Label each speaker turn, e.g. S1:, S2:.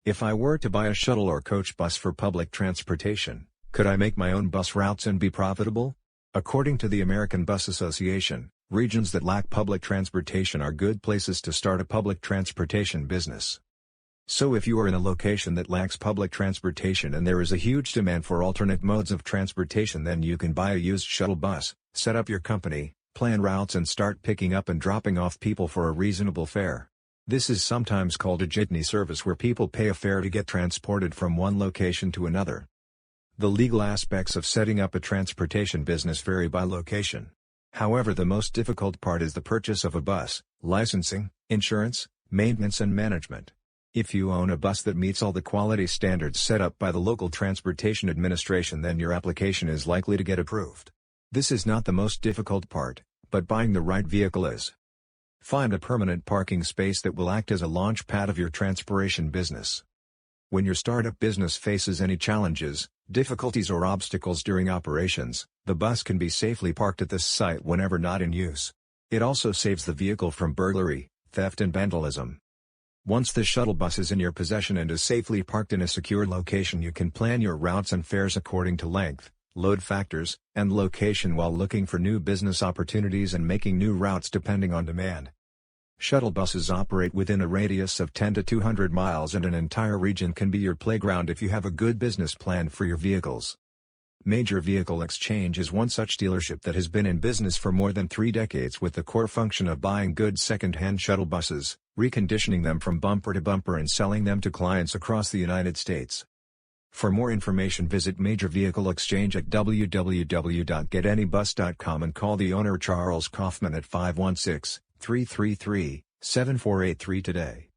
S1: If I were to buy a shuttle or coach bus for public transportation, could I make my own bus routes and be profitable? According to the American Bus Association, regions that lack public transportation are good places to start a public transportation business. So if you are in a location that lacks public transportation and there is a huge demand for alternate modes of transportation, then you can buy a used shuttle bus, set up your company, plan routes and start picking up and dropping off people for a reasonable fare. This is sometimes called a Jitney service, where people pay a fare to get transported from one location to another. The legal aspects of setting up a transportation business vary by location. However, the most difficult part is the purchase of a bus, licensing, insurance, maintenance and management. If you own a bus that meets all the quality standards set up by the local transportation administration, then your application is likely to get approved. This is not the most difficult part, but buying the right vehicle is. Find a permanent parking space that will act as a launch pad of your transportation business. When your startup business faces any challenges, difficulties or obstacles during operations, the bus can be safely parked at this site whenever not in use. It also saves the vehicle from burglary, theft and vandalism. Once the shuttle bus is in your possession and is safely parked in a secure location, you can plan your routes and fares according to length, load factors, and location while looking for new business opportunities and making new routes depending on demand. Shuttle buses operate within a radius of 10 to 200 miles, and an entire region can be your playground if you have a good business plan for your vehicles. Major Vehicle Exchange is one such dealership that has been in business for more than 3 decades with the core function of buying good second-hand shuttle buses, reconditioning them from bumper to bumper and selling them to clients across the United States. For more information, visit Major Vehicle Exchange at www.getanybus.com and call the owner Charles Kaufman at 516-333-7483 today.